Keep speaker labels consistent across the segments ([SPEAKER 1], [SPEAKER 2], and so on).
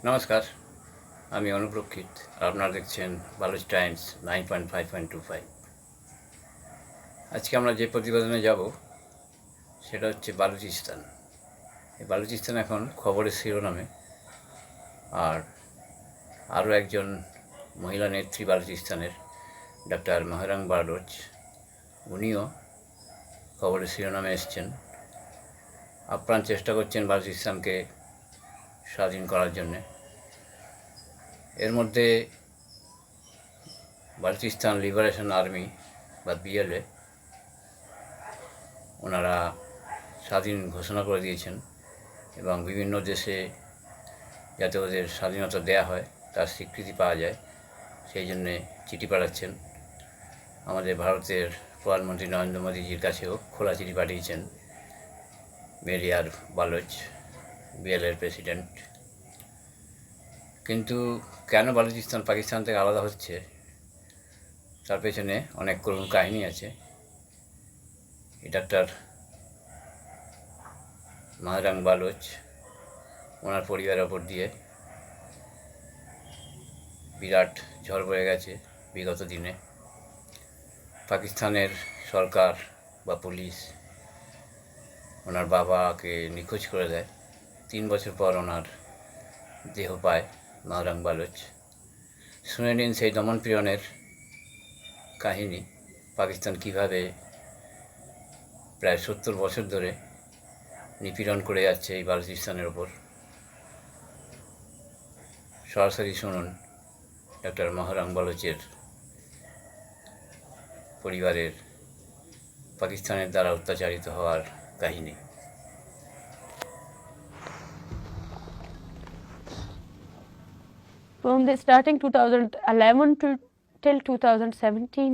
[SPEAKER 1] নমস্কার, আমি অনুপ্রক্ষিত। আপনারা দেখছেন বালুচ টাইমস 9.5.25। আজকে আমরা যে প্রতিবেদনে যাব সেটা হচ্ছে বালুচিস্তান। এই বালুচিস্তান এখন খবরের শিরোনামে, আর আরও একজন মহিলা নেত্রী বালুচিস্তানের, ডক্টর মহরাং বালোচ, উনিও খবরের শিরোনামে এসছেন। আপ্রাণ চেষ্টা করছেন বালুচিস্তানকে স্বাধীন করার জন্যে। এর মধ্যে বালুচিস্তান লিবারেশন আর্মি বা বিএলএ ওনারা স্বাধীন ঘোষণা করে দিয়েছেন এবং বিভিন্ন দেশে যাতে ওদের স্বাধীনতা দেয়া হয়, তার স্বীকৃতি পাওয়া যায়, সেই জন্যে চিঠি পাঠাচ্ছেন। আমাদের ভারতের প্রধানমন্ত্রী নরেন্দ্র মোদীজির কাছেও খোলা চিঠি পাঠিয়েছেন মেরিয়ার বালোচ, বিএলএর প্রেসিডেন্ট। কিন্তু কেন বালুচিস্তান পাকিস্তান থেকে আলাদা হচ্ছে তার পেছনে অনেক করুণ কাহিনী আছে। এই ডাক্তার মহরাং বালোচ, ওনার পরিবারের ওপর দিয়ে বিরাট ঝড় বয়ে গেছে বিগত দিনে। পাকিস্তানের সরকার বা পুলিশ ওনার বাবাকে নিখোঁজ করে দেয়। 3 বছর পর ওনার দেহ পায় মহরাং বালোচ। শুনে নিন সেই দমনপীড়নের কাহিনী। পাকিস্তান কীভাবে প্রায় 70 বছর ধরে নিপীড়ন করে যাচ্ছে এই বালুচিস্তানের ওপর। সরাসরি শুনুন ডক্টর মহরাং বালোচের পরিবারের পাকিস্তানের দ্বারা অত্যাচারিত হওয়ার কাহিনী।
[SPEAKER 2] From the starting 2011 till 2017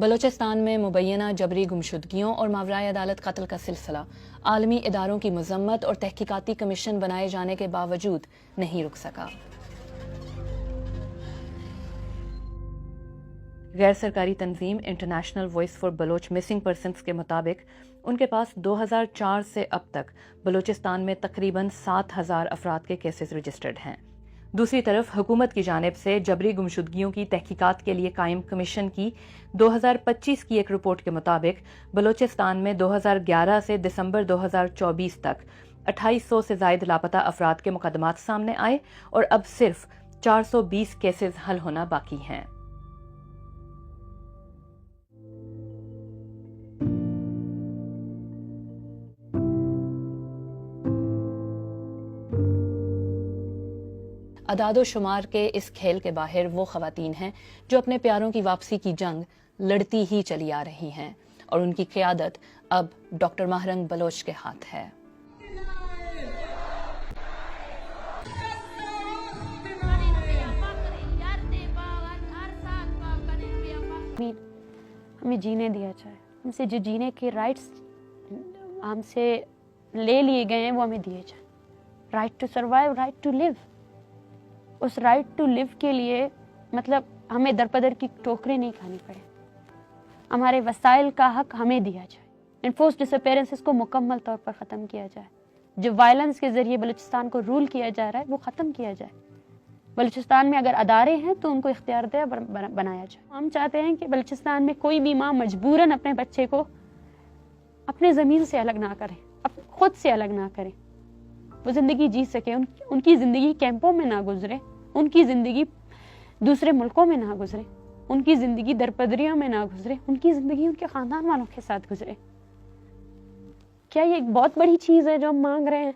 [SPEAKER 3] Balochistan میں مبینہ جبری گمشدگیوں اور ماورائے عدالت قتل کا سلسلہ عالمی اداروں کی مذمت اور تحقیقاتی کمیشن بنائے جانے کے باوجود نہیں رک سکا۔ غیر سرکاری تنظیم International Voice for Baloch Missing Persons کے مطابق ان کے پاس 2004 سے اب تک بلوچستان میں تقریباً 7,000 افراد کے کیسز رجسٹرڈ ہیں۔ دوسری طرف حکومت کی جانب سے جبری گمشدگیوں کی تحقیقات کے لیے قائم کمیشن کی 2025 کی ایک رپورٹ کے مطابق بلوچستان میں 2011 سے دسمبر 2024 تک 2800 سے زائد لاپتہ افراد کے مقدمات سامنے آئے اور اب صرف 420 کیسز حل ہونا باقی ہیں۔ اعداد و شمار کے اس کھیل کے باہر وہ خواتین ہیں جو اپنے پیاروں کی واپسی کی جنگ لڑتی ہی چلی آ رہی ہیں، اور ان کی قیادت اب ڈاکٹر ماہرنگ بلوچ کے ہاتھ ہے۔
[SPEAKER 2] ہمیں جینے دیا جائے، ہم سے جو جینے کے رائٹس ہم سے لے لیے گئے ہیں وہ ہمیں دیے جائیں۔ Right to survive, right to live. اس رائٹ ٹو لیو کے لیے مطلب ہمیں درپدر کی ٹوکریں نہیں کھانی پڑے، ہمارے وسائل کا حق ہمیں دیا جائے، انفورس ڈس اپیرنسز کو مکمل طور پر ختم کیا جائے، جو وائلنس کے ذریعے بلوچستان کو رول کیا جا رہا ہے وہ ختم کیا جائے۔ بلوچستان میں اگر ادارے ہیں تو ان کو اختیار دے بنایا جائے۔ ہم چاہتے ہیں کہ بلوچستان میں کوئی بھی ماں مجبوراً اپنے بچے کو اپنے زمین سے الگ نہ کرے، خود سے الگ نہ کرے، وہ زندگی جی سکے، ان کی زندگی کیمپوں میں نہ گزرے، ان کی زندگی دوسرے ملکوں میں نہ گزرے، ان کی زندگی درپدریوں میں نہ گزرے، ان کی زندگی ان کے خاندان والوں کے ساتھ گزرے۔ کیا یہ ایک بہت بڑی چیز ہے جو ہم مانگ رہے ہیں؟